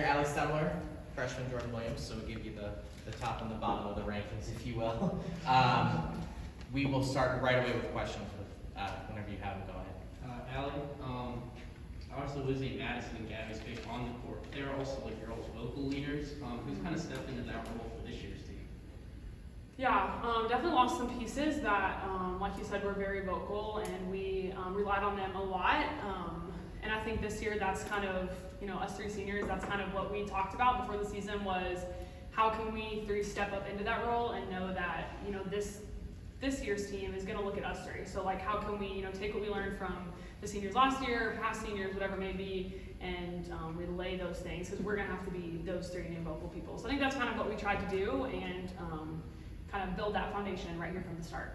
senior Alli Stumler, freshman Jordyn Williams, so we'll give you the top and the bottom of the rankings, if you will. We will start right away with questions. Whenever you have them, go ahead. Alli, obviously Lizzie, Madison, and Gabby's big on the court. They're also like your old vocal leaders. Who's kind of stepped into that role for this year's team? Yeah, definitely lost some pieces that, like you said, were very vocal, and we relied on them a lot. And I think this year that's kind of, us three seniors, that's kind of what we talked about before the season was how can we three step up into that role and know that, this year's team is going to look at us three. So like how can we, take what we learned from the seniors last year, past seniors, whatever it may be, and relay those things because we're going to have to be those three new vocal people. So I think that's kind of what we tried to do and kind of build that foundation right here from the start.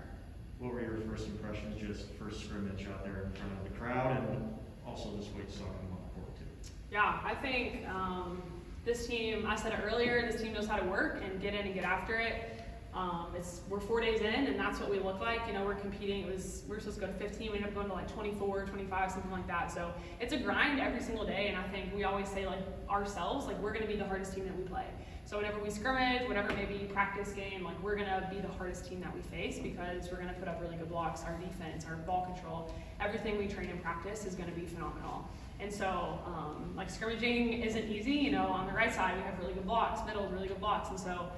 What were your first impressions, just first scrimmage out there in front of the crowd, and also this week saw them on the court too? Yeah, I think this team, I said it earlier, this team knows how to work and get in and get after it. We're 4 days in, and that's what we look like. We're competing. We were supposed to go to 15. We ended up going to like 24, 25, something like that. So it's a grind every single day, and I think we always say like ourselves, like we're going to be the hardest team that we play. So whenever we scrimmage, whatever maybe practice game, like we're going to be the hardest team that we face because we're going to put up really good blocks. Our defense, our ball control, everything we train in practice is going to be phenomenal. And so, like scrimmaging isn't easy. On the right side we have really good blocks, middle really good blocks, and so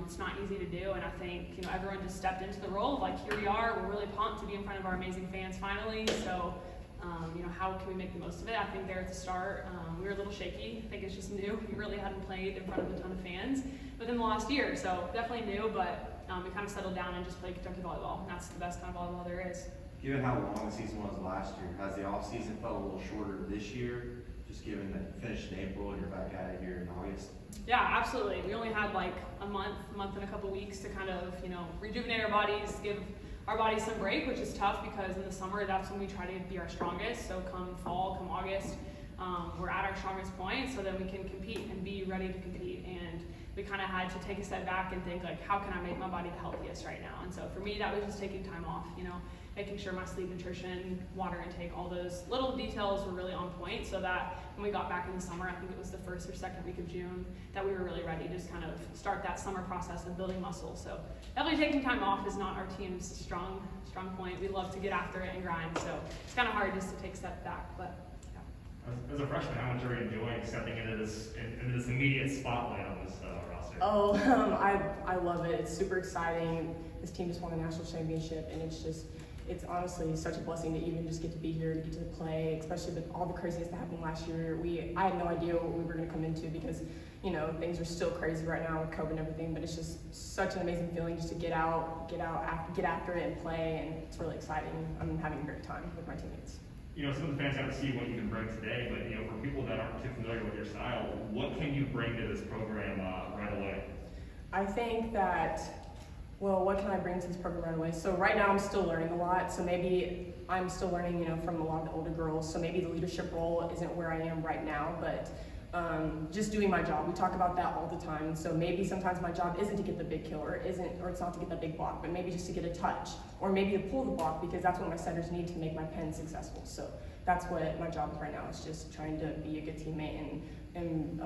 it's not easy to do. And I think everyone just stepped into the role of like here we are. We're really pumped to be in front of our amazing fans finally. So. How can we make the most of it? I think there at the start, we were a little shaky. I think it's just new. We really hadn't played in front of a ton of fans within the last year, so definitely new, but we kind of settled down and just played Kentucky volleyball, and that's the best kind of volleyball there is. Given how long the season was last year, has the off season felt a little shorter this year, just given that you finished in April and you're back at it here in August? Yeah, absolutely. We only had like a month and a couple weeks to kind of, rejuvenate our bodies, give our bodies some break, which is tough because in the summer, that's when we try to be our strongest. So come fall, come August, we're at our strongest point so then we can compete and be ready to compete. And we kind of had to take a step back and think like, how can I make my body the healthiest right now? And so for me, that was just taking time off, making sure my sleep, nutrition, water intake, all those little details were really on point so that when we got back in the summer, I think it was the first or second week of June, that we were really ready to just kind of start that summer process of building muscle. So definitely taking time off is not our team's strong point. We love to get after it and grind, so it's kind of hard just to take a step back, but yeah. As a freshman, how much are you enjoying stepping into this immediate spotlight on this roster? Oh, I love it. It's super exciting. This team just won a national championship, and it's honestly such a blessing to even just get to be here, to get to play, especially with all the craziness that happened last year. I had no idea what we were going to come into because, things are still crazy right now with COVID and everything, but it's just such an amazing feeling just to get after it and play, and it's really exciting. I'm having a great time with my teammates. Some of the fans got to see what you can bring today, but, for people that aren't too familiar with your style, what can you bring to this program right away? I think that, what can I bring to this program right away? So right now I'm still learning a lot, so maybe I'm still learning, from a lot of the older girls, so maybe the leadership role isn't where I am right now, but just doing my job. We talk about that all the time, so maybe sometimes my job isn't to get the big kill, or it's not to get the big block, but maybe just to get a touch, or maybe to pull the block, because that's what my setters need to make my pen successful. So that's what my job is right now, is just trying to be a good teammate and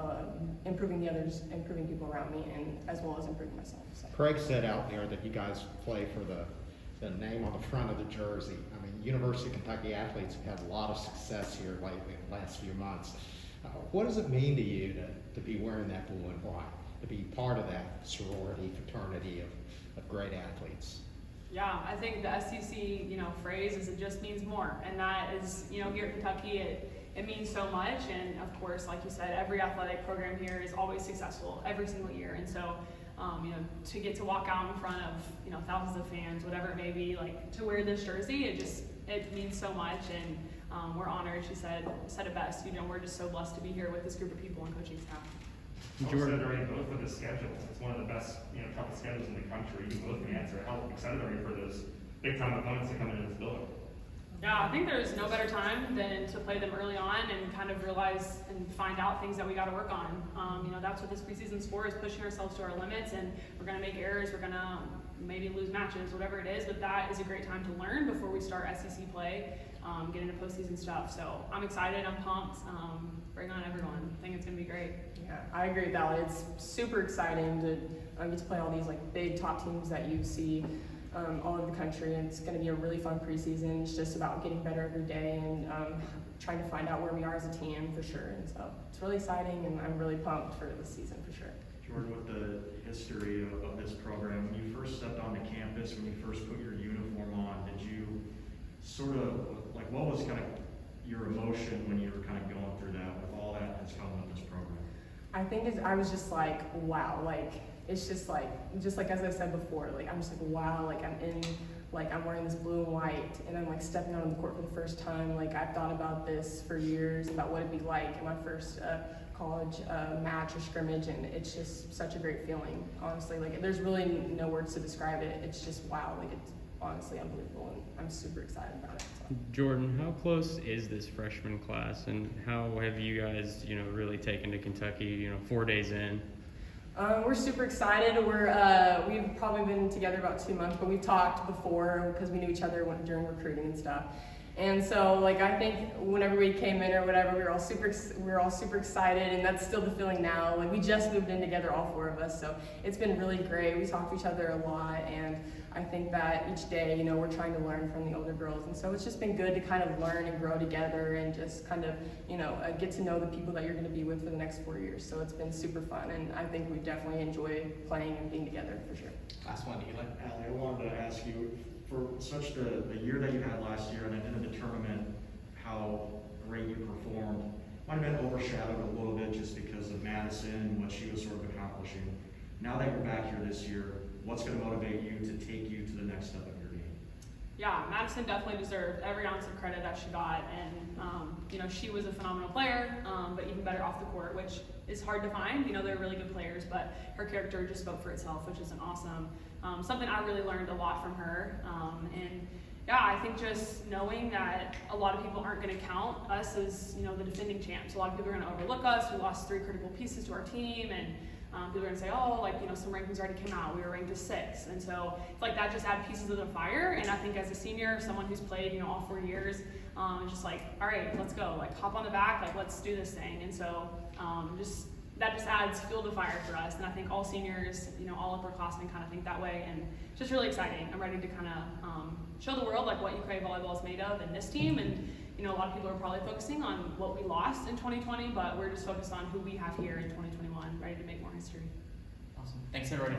improving the others, improving people around me, and as well as improving myself. So. Craig said out there that you guys play for the name on the front of the jersey. I mean, University of Kentucky athletes have had a lot of success here lately in the last few months. What does it mean to you to be wearing that blue and white, to be part of that sorority, fraternity of great athletes? Yeah, I think the SEC, phrase is it just means more, and that is, here at Kentucky, it means so much. And of course, like you said, every athletic program here is always successful every single year. And so, to get to walk out in front of, thousands of fans, whatever it may be, like to wear this jersey, it means so much. And we're honored. She said it best. We're just so blessed to be here with this group of people and coaching staff. Excited are you both for this schedule? It's one of the best, toughest schedules in the country. You both can answer. How excited are you for those big time opponents that come into this building? Yeah, I think there's no better time than to play them early on and kind of realize and find out things that we got to work on. That's what this preseason's for, is pushing ourselves to our limits, and we're going to make errors. We're going to maybe lose matches, whatever it is, but that is a great time to learn before we start SEC play, get into postseason stuff. So I'm excited. I'm pumped. Bring on everyone. I think it's going to be great. Yeah. I agree with Alli. It's super exciting to get to play all these like big top teams that you see all over the country, and it's going to be a really fun preseason. It's just about getting better every day and trying to find out where we are as a team for sure. And so it's really exciting, and I'm really pumped for this season for sure. Jordyn, with the history of this program, when you first stepped onto campus, when you first put your uniform on, did you sort of, like, what was kind of your emotion when you were kind of going through that with all that that's come with this program? I think I was just like, wow, like, it's just like as I said before, like, I'm just like, wow, like, I'm wearing this blue and white, and I'm like stepping out on the court for the first time. Like, I've thought about this for years, about what it'd be like in my first college match or scrimmage, and it's just such a great feeling, honestly. Like, there's really no words to describe it. It's just wow, like, it's honestly unbelievable, and I'm super excited about it. So. Jordyn, how close is this freshman class, and how have you guys, really taken to Kentucky, 4 days in? We're super excited. We've probably been together about 2 months, but we've talked before because we knew each other during recruiting and stuff. And so, like, I think whenever we came in or whatever, we were all super excited, and that's still the feeling now. Like, we just moved in together, all 4 of us, so it's been really great. We talk to each other a lot, and I think that each day, we're trying to learn from the older girls, and so it's just been good to kind of learn and grow together and just kind of, get to know the people that you're going to be with for the next 4 years. So it's been super fun, and I think we definitely enjoy playing and being together for sure. Last one, Eli. Alli, I wanted to ask you, for such the year that you had last year, and at the end of the tournament, how great you performed, might have been overshadowed a little bit just because of Madison and what she was sort of accomplishing. Now that you're back here this year, what's going to motivate you to take you to the next step of your game? Yeah, Madison definitely deserved every ounce of credit that she got, and she was a phenomenal player, but even better off the court, which is hard to find. They're really good players, but her character just spoke for itself, which is an awesome. Something I really learned a lot from her, and yeah, I think just knowing that a lot of people aren't going to count us as the defending champs. A lot of people are going to overlook us. We lost 3 critical pieces to our team, and people are going to say, oh, some rankings already came out. We were ranked as 6. And so it's like that just add pieces of the fire. And I think as a senior, someone who's played, all 4 years, it's just like, all right, let's go. Like, hop on the back. Let's do this thing. And so that just adds fuel to fire for us. And I think all seniors, all upperclassmen kind of think that way. And it's just really exciting. I'm ready to kind of show the world, what UK volleyball is made of and this team. And, a lot of people are probably focusing on what we lost in 2020, but we're just focused on who we have here in 2021, ready to make more history. Awesome. Thanks, everybody.